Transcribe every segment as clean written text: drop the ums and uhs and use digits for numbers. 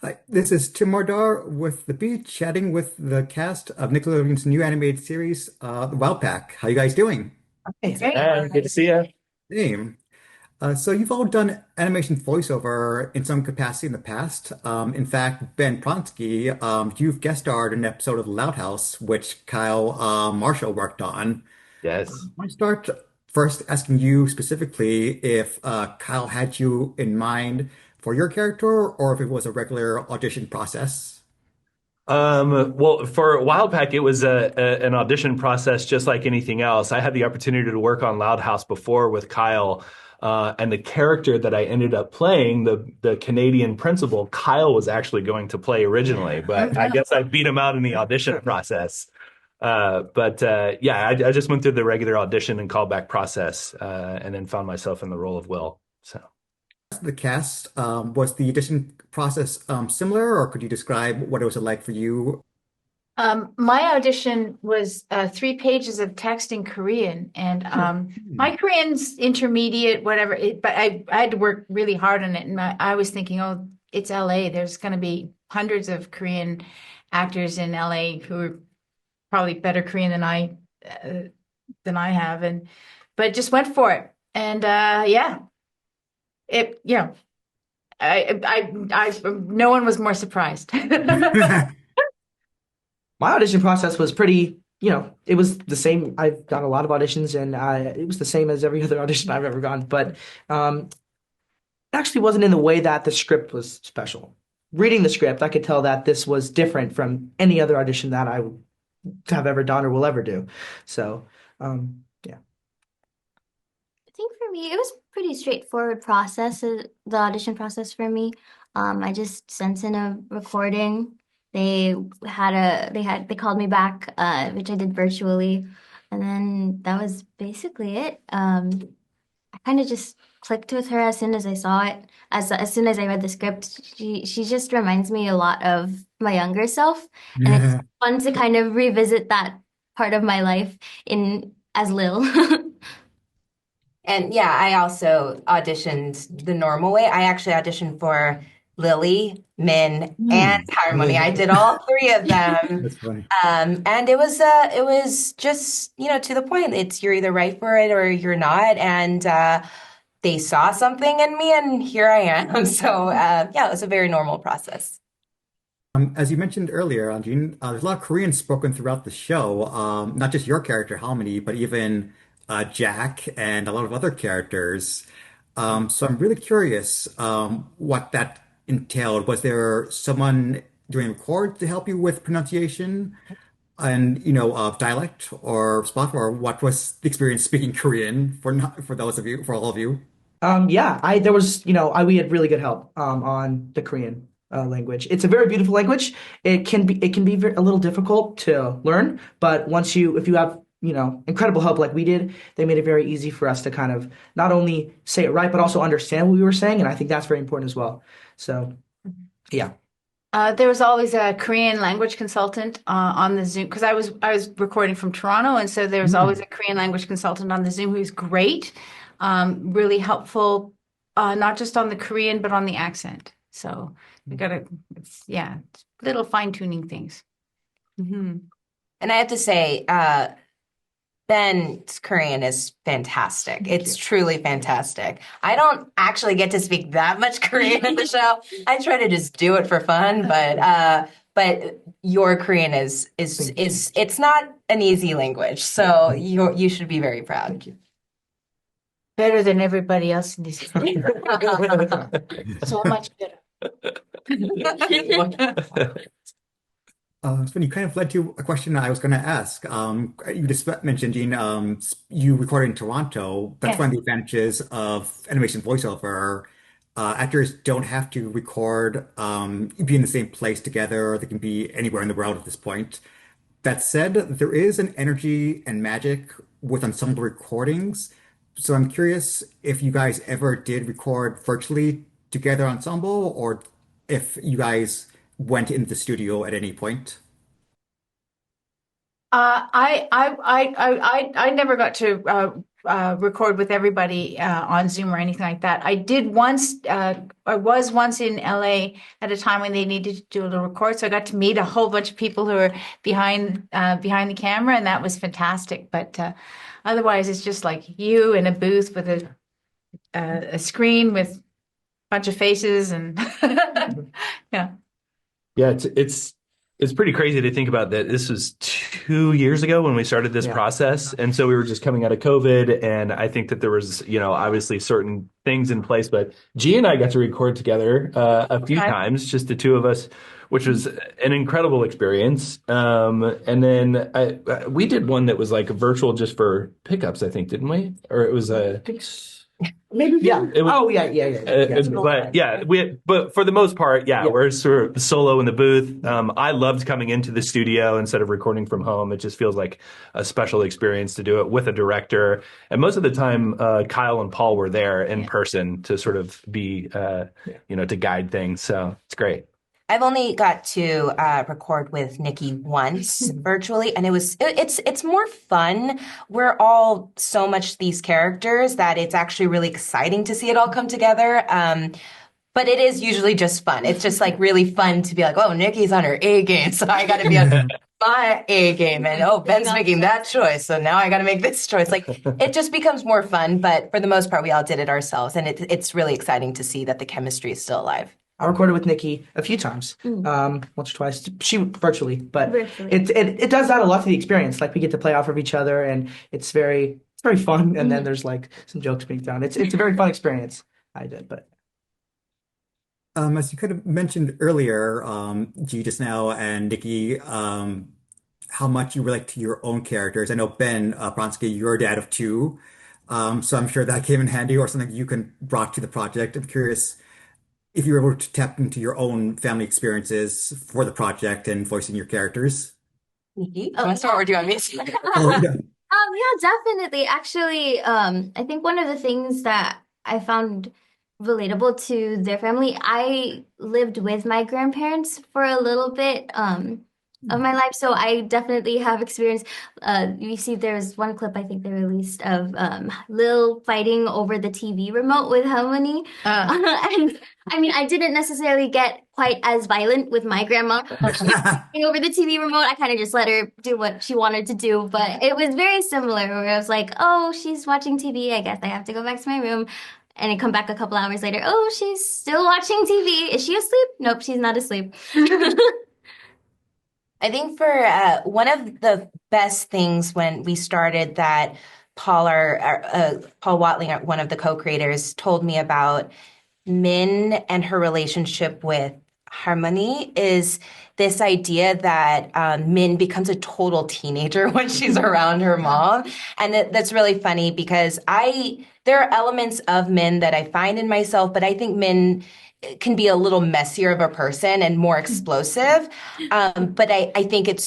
Hi, this is Tim Mordar with The Beat, chatting with the cast of Nickelodeon's new animated series, The Wylde Pak. How you guys doing? Hey, Great. good to see you. Same. So you've all done animation voiceover in some capacity in the past. In fact, Ben Pronsky, you've guest starred in an episode of Loud House, which Kyle Marshall worked on. Yes. I want to start first asking you specifically if Kyle had you in mind for your character or if it was a regular audition process. Well, for Wylde Pak, it was an audition process just like anything else. I had the opportunity to work on Loud House before with Kyle, and the character that I ended up playing, the Canadian principal, Kyle was actually going to play originally, but I guess I beat him out in the audition process. But yeah, I just went through the regular audition and callback process, and then found myself in the role of Will. So. The cast, was the audition process similar, or could you describe what it was like for you? My audition was 3 pages of text in Korean, and Hmm. my Korean's intermediate, whatever. But I had to work really hard on it, and I was thinking, oh, it's LA. There's going to be hundreds of Korean actors in LA who are probably better Korean than I have, and but just went for it, and yeah, it yeah. No one was more surprised. My audition process was pretty, it was the same. I've done a lot of auditions and it was the same as every other audition I've ever gone. But it actually wasn't in the way that the script was special. Reading the script, I could tell that this was different from any other audition that I would have ever done or will ever do. So, yeah. I think for me, it was pretty straightforward process, the audition process for me. I just sent in a recording. They called me back, which I did virtually, and then that was basically it. I kind of just clicked with her as soon as I saw it. As soon as I read the script, she just reminds me a lot of my younger self, and it's fun to kind of revisit that part of my life in as Lil. And yeah, I also auditioned the normal way. I actually auditioned for Lily, Min, and Hmm. Harmony. I did all three of them. That's funny. And it was just, to the point. It's you're either right for it or you're not. And they saw something in me, and here I am. So yeah, it was a very normal process. As you mentioned earlier, Jean, there's a lot of Korean spoken throughout the show. Not just your character, Halmoni, but even Jack and a lot of other characters. So I'm really curious what that entailed. Was there someone during record to help you with pronunciation and dialect or spot, or what was the experience speaking Korean for not, for those of you, for all of you? Yeah, I there was, we had really good help on the Korean language. It's a very beautiful language. It can be a little difficult to learn, but if you have, incredible help like we did, they made it very easy for us to kind of not only say it right, but also understand what we were saying, and I think that's very important as well. So, yeah. There was always a Korean language consultant on the Zoom because I was recording from Toronto, and so there was always Hmm. a Korean language consultant on the Zoom who's great, really helpful, not just on the Korean but on the accent. So you gotta, it's little fine tuning things. Hmm. And I have to say, Ben's Korean is fantastic. Thank It's you. truly fantastic. I don't actually get to speak that much Korean in the show. I try to just do it for fun, but your Korean is Thank you. it's not an easy language. So you should be very proud. Thank you. Better than everybody else in this. So much better. So you kind of led to a question I was going to ask. You just mentioned, Jean, you recorded in Toronto. That's one Yes. of the advantages of animation voiceover. Actors don't have to record, be in the same place together. They can be anywhere in the world at this point. That said, there is an energy and magic with ensemble recordings. So I'm curious if you guys ever did record virtually together ensemble, or if you guys went into the studio at any point. I never got to record with everybody on Zoom or anything like that. I was once in LA at a time when they needed to do a little record, so I got to meet a whole bunch of people who were behind the camera, and that was fantastic. But otherwise, it's just like you in a booth with a screen with a bunch of faces, and yeah. Yeah, it's pretty crazy to think about that. This was 2 years ago when we started this process, and so we were just coming out of COVID, and I think that there was, obviously certain things in place, but Jee and I got to record together a few times, just the two of us, which was an incredible experience. And then we did one that was like virtual just for pickups, I think, didn't we? Or it was a. Maybe, yeah. But for the most part, we're sort of solo in the booth. I loved coming into the studio instead of recording from home. It just feels like a special experience to do it with a director. And most of the time, Kyle and Paul were there in person to sort of be, to guide things. So it's great. I've only got to record with Nikki once virtually, and it's more fun. We're all so much these characters that it's actually really exciting to see it all come together. But it is usually just fun. It's just like really fun to be like, oh, Nikki's on her A game, so I got to be on my A game, and oh, Ben's making that choice, so now I got to make this choice. Like it just becomes more fun. But for the most part, we all did it ourselves, and it's really exciting to see that the chemistry is still alive. I recorded with Nikki a few times, once or twice. She virtually, but it does add a lot to the experience. Like we get to play off of each other, and it's very fun. And then there's like some jokes being done. It's a very fun experience. I did, but as you could have mentioned earlier, G just now and Nikki, how much you relate to your own characters. I know Ben Pronsky, you're a dad of two, so I'm sure that came in handy or something you can brought to the project. I'm curious if you were able to tap into your own family experiences for the project and voicing your characters. Nikki, do you want to start or do you want me to? Yeah, definitely. Actually, I think one of the things that I found relatable to their family, I lived with my grandparents for a little bit of my life, so I definitely have experience. You see, there's one clip I think they released of Lil fighting over the TV remote with Halmoni. And I mean, I didn't necessarily get quite as violent with my grandma fighting over the TV remote. I kind of just let her do what she wanted to do, but it was very similar where I was like, oh, she's watching TV. I guess I have to go back to my room. And I come back a couple hours later. Oh, she's still watching TV. Is she asleep? Nope, she's not asleep. I think for one of the best things when we started that Paul Watling, one of the co-creators, told me about Min and her relationship with Halmoni is this idea that Min becomes a total teenager when she's around her mom. And that's really funny because there are elements of Min that I find in myself, but I think Min can be a little messier of a person and more explosive. But I think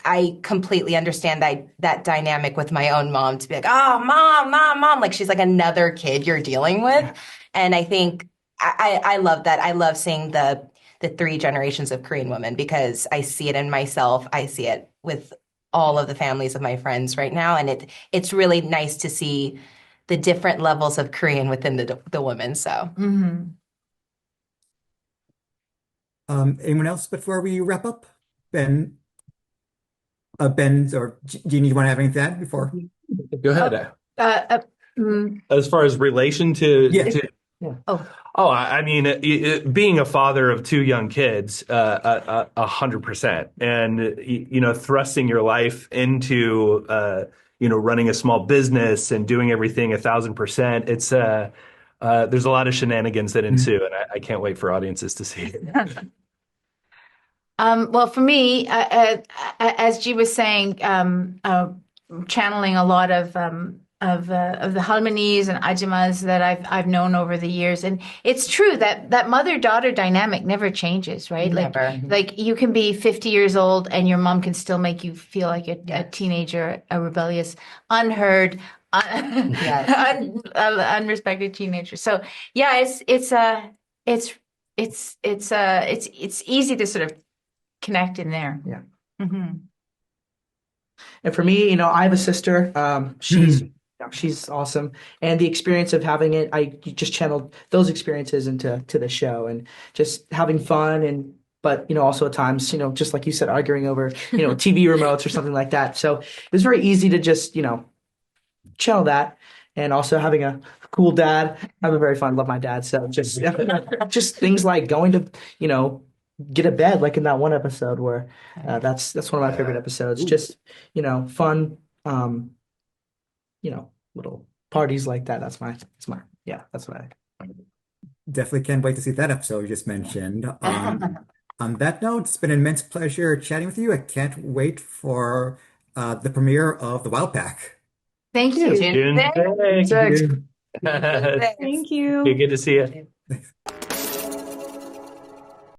I completely understand that dynamic with my own mom to be like, oh, mom, like she's like another kid you're dealing with. And I think I love that. I love seeing the three generations of Korean women because I see it in myself. I see it with all of the families of my friends right now. And it's really nice to see the different levels of Korean within the women. So. Anyone else before we wrap up? Ben, or Jean, you want to have anything to add before? Go ahead. As far as relation to, I mean, being a father of two young kids, 100%, and thrusting your life into running a small business and doing everything 1,000%. It's there's a lot of shenanigans that ensue, and I can't wait for audiences to see it. Well, for me, as G was saying, channeling a lot of the Halmonis and Ajimas that I've known over the years, and it's true that mother-daughter dynamic never changes, right? Never. Like you can be 50 years old and your mom can still make you feel like a teenager, a rebellious, unheard, unrespected teenager. So yeah, it's easy to sort of connect in there. Yeah. And for me, I have a sister. She's She's awesome, and the experience of having it, I just channeled those experiences into the show, and just having fun, and but also at times, just like you said, arguing over TV remotes or something like that. So it was very easy to just channel that, and also having a cool dad. I'm a very fun, love my dad. So just just things like going to get a bed, like in that one episode where that's one of my favorite episodes. Just fun. Little parties like that. Yeah, that's what I. Definitely can't wait to see that episode you just mentioned. On that note, it's been an immense pleasure chatting with you. I can't wait for the premiere of the Wylde Pak. Thank you. June June 6th. sixth. Thanks. Be Thank you. good to see you.